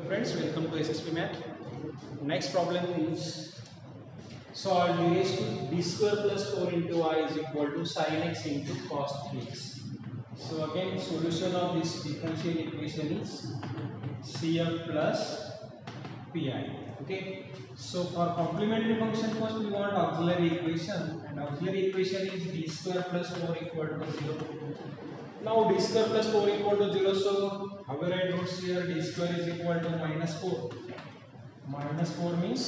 friends, welcome to SSP Math. Next problem is solve e raised to b square plus 4 into I is equal to sin x into cos 3x. So again, solution of this differential equation is CF plus PI. Okay. So for complementary function first we want auxiliary equation, and auxiliary equation is d square plus 4 equal to 0. Now d square plus 4 equal to 0, so how will I write here? D square is equal to minus 4. Minus 4 means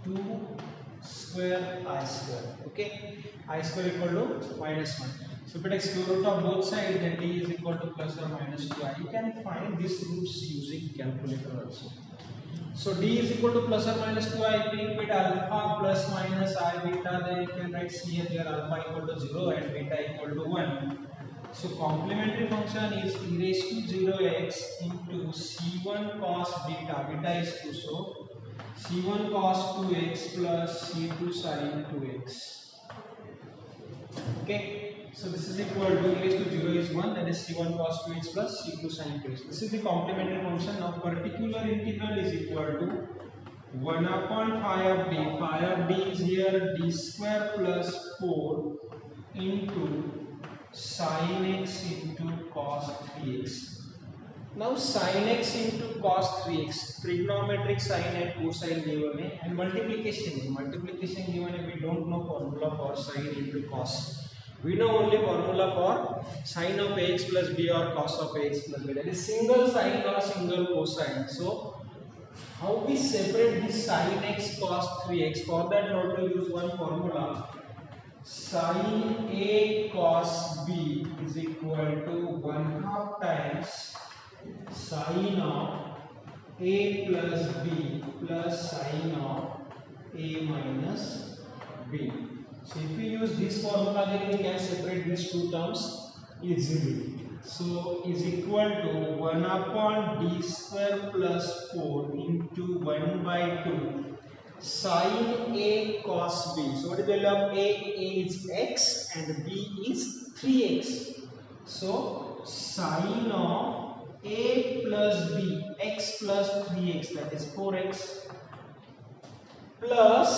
2 square I square. Okay, I square equal to minus 1. So if I take square root of both sides, then d is equal to plus or minus 2i. You can find these roots using calculator also. So d is equal to plus or minus 2i, being with alpha plus minus I beta, then you can write here alpha equal to 0 and beta equal to 1. So complementary function is e raised to 0x into c1 cos beta, beta is 2, so c1 cos 2x plus c2 sin 2x. Okay, so this is equal to e raised to 0 is 1, that is c1 cos 2x plus c2 sin 2x. This is the complementary function. Now particular integral is equal to 1 upon phi of d. Phi of d is here d square plus 4 into sin x into cos 3x. Now sin x into cos 3x, trigonometric sine and cosine given है, and multiplication given है. We don't know formula for sine into cos. We know only formula for sine of ax plus b or cos of ax plus b. That is single sine or single cosine. So how we separate this sin x cos 3x? For that we have to use one formula. Sin A cos B is equal to 1/2 times sin of A plus B plus sin of A minus B. So if we use this formula, then we can separate these two terms easily. So is equal to 1 upon d square plus 4 into 1 by 2 sin A cos B. So what is the value of A? A is x and B is 3x. So sin of A plus B, x plus 3x, that is 4x, plus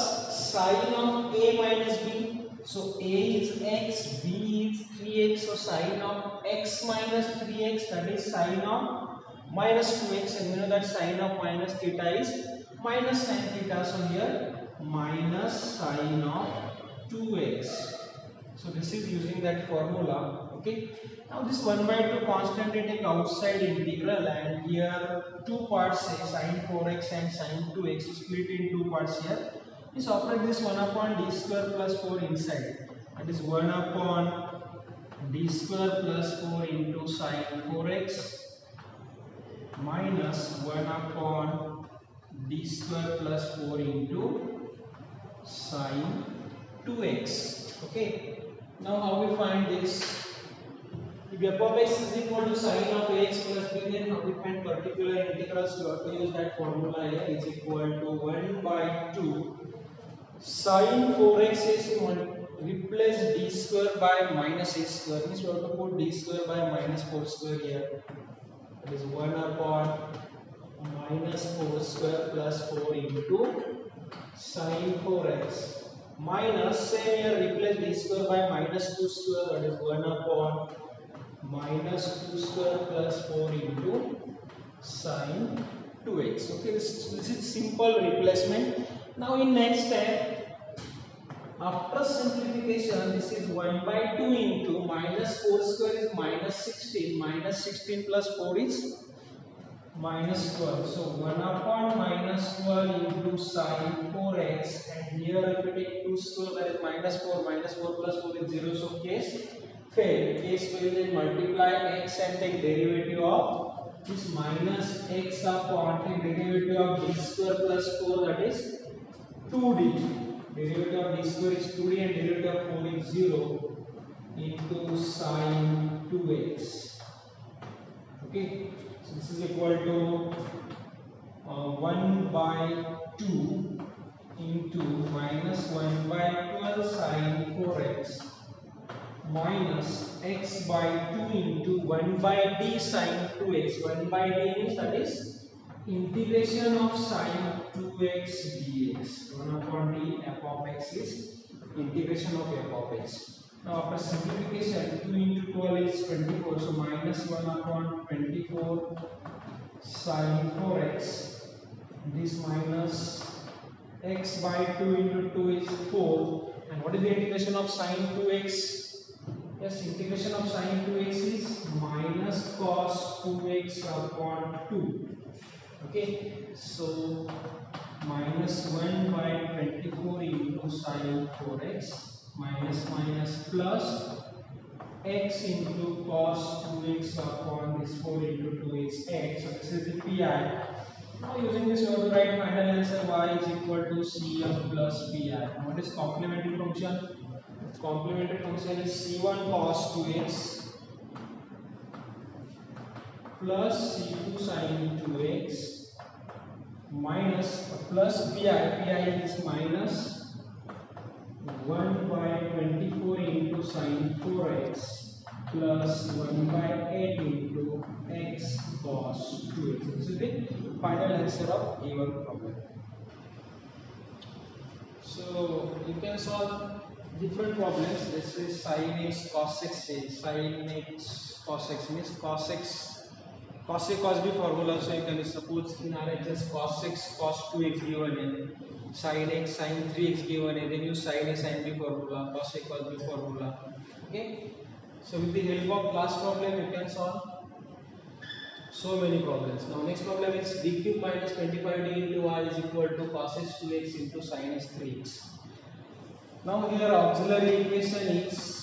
sin of A minus B. So A is x, B is 3x, so sin of x minus 3x, that is sin of minus 2x, and we know that sin of minus theta is minus sin theta, so here minus sin of 2x. So this is using that formula. Okay, now this 1 by 2 constant we take outside integral, and here two parts, sin 4x and sin 2x, split in two parts here. Just operate this 1 upon d square plus 4 inside, that is 1 upon d square plus 4 into sin 4x minus 1 upon d square plus 4 into sin 2x. Okay, now how we find this? If f of x is equal to sin of ax plus b, then how we find particular integrals? You have to use that formula here, is equal to 1 by 2 sin 4x is replace d square by minus a square, means we have to put d square by minus 4 square here, that is 1 upon minus 4 square plus 4 into sin 4x minus, same here, replace d square by minus 2 square, that is 1 upon minus 2 square plus 4 into sin 2x. Okay, this is simple replacement. Now in next step, after simplification, this is 1 by 2 into minus 4 square is minus 16, minus 16 plus 4 is minus 12. So 1 upon minus 12 into sin 4x, and here if we take 2 square, that is minus 4 plus 4 is 0. So case failed. Case failed, then multiply x and take derivative of this minus x upon, take derivative of d square plus 4, that is 2d. Derivative of d square is 2d and derivative of 4 is 0 into sin 2x. Okay, so this is equal to 1 by 2 into minus 1 by 12 sin 4x minus x by 2 into 1 by d sin 2x. 1 by d means that is integration of sine 2x dx 1 upon d f of x is integration of f of x. Now after simplification 2 into 12 is 24, so minus 1 upon 24 sine 4x, this minus x by 2 into 2 is 4, and what is the integration of sine 2x? Yes, integration of sine 2x is minus cos 2x upon 2. Okay, so minus 1 by 24 into sine 4x minus minus plus x into cos 2x upon this 4 into 2 is x. So this is the pi. Now using this you have to write final answer y is equal to cf plus pi. What is complementary function? Complementary function is c1 cos 2x plus c2 sin 2x minus plus pi is minus 1 by 24 into sin 4x plus 1 by 8 into x cos 2x. This is the final answer of given problem. So you can solve different problems. This is sin x cos x. Sin x cos x means cos x cos A cos B formula, so you can suppose in RHS cos x cos 2x given a, sin x sin 3x given a, then use sin A sin B formula, cos A cos B formula. Okay, so with the help of last problem you can solve so many problems. Now next problem is d cube minus 25d into y is equal to cos x 2x into sin x 3x. Now here auxiliary equation is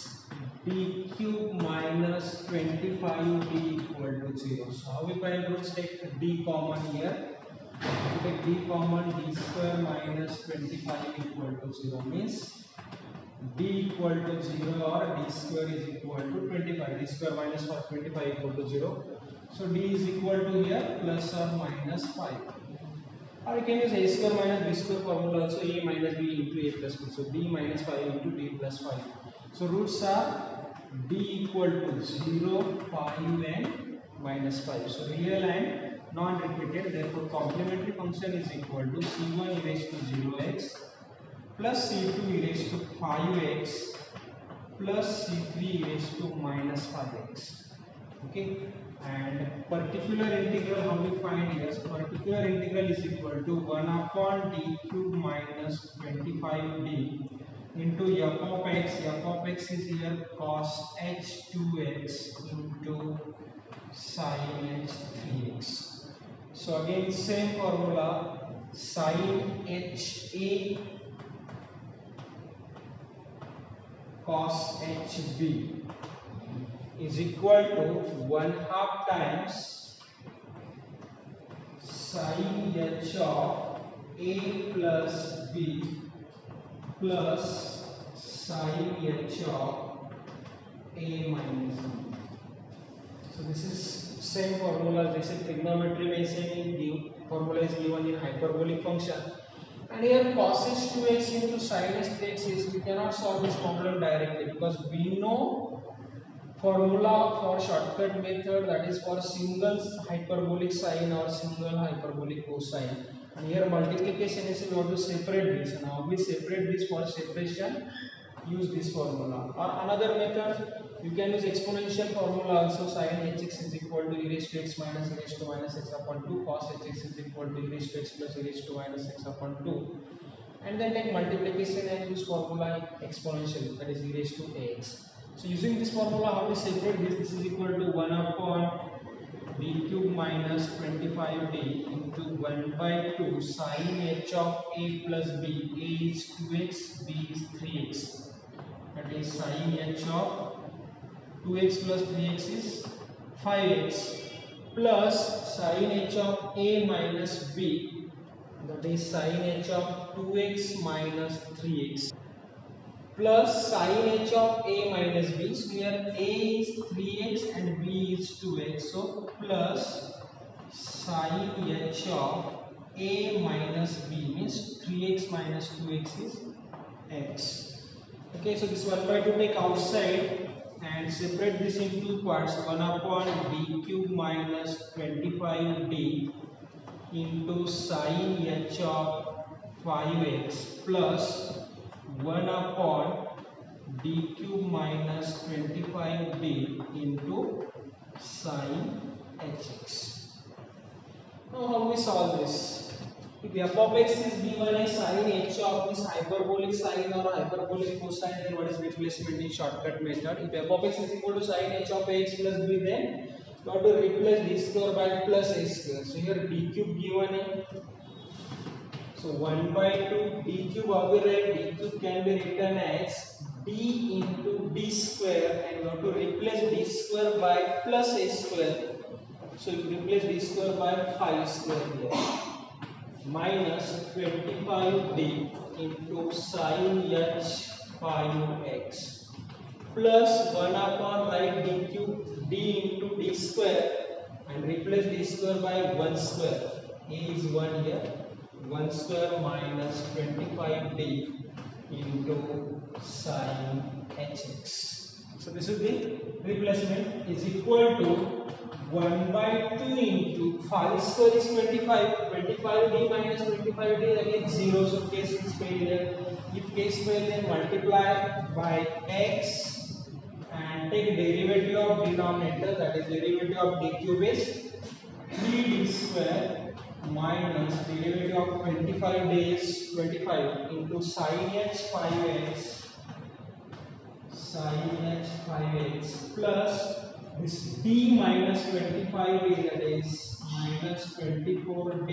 d cube minus 25d equal to 0. So how we find roots? Take d common here. If you take d common, d square minus 25 equal to 0 means d equal to 0 or d square is equal to 25. D square minus 25 equal to 0. So d is equal to here plus or minus 5. Or you can use a square minus b square formula also, a minus b into a plus b. So d minus 5 into d plus 5. So roots are d equal to 0, 5 and minus 5. So real and non-repeated. Therefore complementary function is equal to c1 e raised to 0x plus c2 e raised to 5x plus c3 e raised to minus 5x. Okay, and particular integral how we find here? So particular integral is equal to 1 upon d cube minus 25d into f of x. F of x is here cos h2x into sin h3x. So again same formula, sin ha cos hb is equal to 1/2 times sin h of a plus b plus sin h of a minus b. So this is same formula. This is trigonometry में same formula is given in hyperbolic function. And here cos h2x into sin h3x is, we cannot solve this problem directly because we know formula for shortcut method, that is for single hyperbolic sine or single hyperbolic cosine. And here multiplication is, we have to separate this. Now we separate this. For separation use this formula. Or another method, you can use exponential formula also. Sin hx is equal to e raised to x minus e raised to minus x upon 2. Cos hx is equal to e raised to x plus e raised to minus x upon 2. And then take multiplication and use formula exponential, that is e raised to ax. So using this formula, how we separate this? This is equal to 1 upon d cube minus 25d into 1 by 2 sin h of a plus b. A is 2x, b is 3x. That is sin h of 2x plus 3x is 5x plus sin h of a minus b, that is sin h of 2x minus 3x plus sin h of a minus b. So here a is 3x and b is 2x. So plus sin h of a minus b means 3x minus 2x is x. Okay, so this 1 by 2 take outside and separate this into parts. 1 upon d cube minus 25d into sin h of 5x plus 1 upon d cube minus 25d into sin hx. Now how we solve this? If f of x is given as sin h of this hyperbolic sine or hyperbolic cosine, then what is replacement in shortcut method? If f of x is equal to sin h of ax plus b, then you have to replace d square by plus a square. So here d cube given है. So 1 by 2 d cube, how we write? D cube can be written as d into d square, and you have to replace d square by plus a square. So you replace d square by 5 square here, minus 25d into sin h 5x plus 1 upon right d cube d into d square, and replace d square by 1 square. A is 1 here. 1 square minus 25d into sin hx. So this is the replacement, is equal to 1 by 2 into 5 square is 25. 25d minus 25d again 0. So case is failure. If case failure, then multiply by x and take derivative of denominator, that is derivative of d cube is 3d square minus derivative of 25 is 25 into sin h 5x plus this d minus 25d, that is minus 24d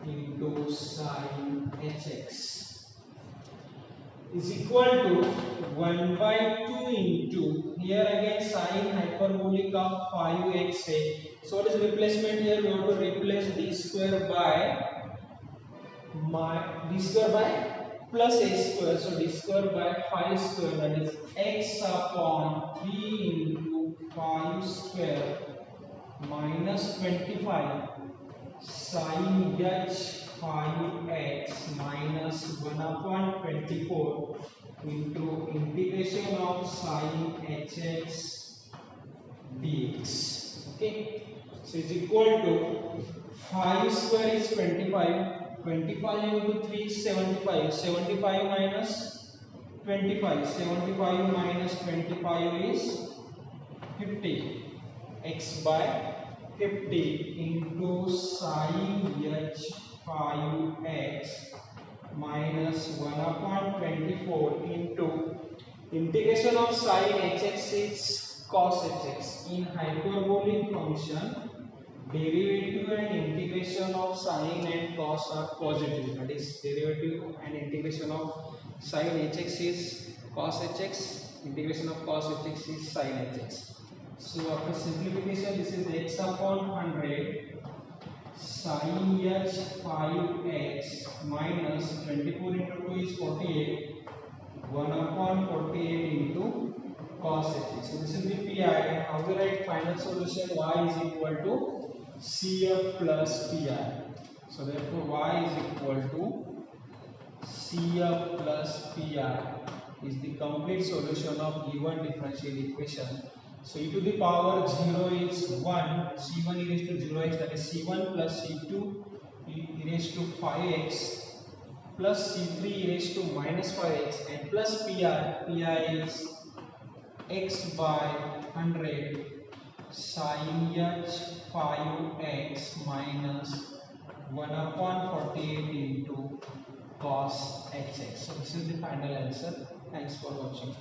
into sin hx, is equal to 1 by 2 into, here again sin hyperbolic of 5xa. So what is replacement here? We have to replace d square by plus a square. So d square by 5 square, that is x upon 3 into 5 square minus 25 sin h 5x minus 1 upon 24 into integration of sin hx dx. Okay, so it's equal to 5 square is 25. 25 into 3 is 75. 75 minus 25. 75 minus 25 is 50. X by 50 into sin h 5x minus 1 upon 24 into integration of sin hx is cos hx. In hyperbolic function, derivative and integration of sin and cos are positive. That is, derivative and integration of sin hx is cos hx, integration of cos hx is sin hx. So after simplification, this is x upon 100 sin h 5x minus 24 into 2 is 48, 1 upon 48 into cos hx. So this is the pi. How we write final solution? Y is equal to CF plus pi. So therefore y is equal to CF plus pi is the complete solution of given differential equation. So e to the power 0 is 1, c1 e raised to 0x, that is c1 plus c2 e raised to 5x plus c3 e raised to minus 5x, and plus pi. Pi is x by 100 sin h 5x minus 1 upon 48 into cos hx. So this is the final answer. Thanks for watching.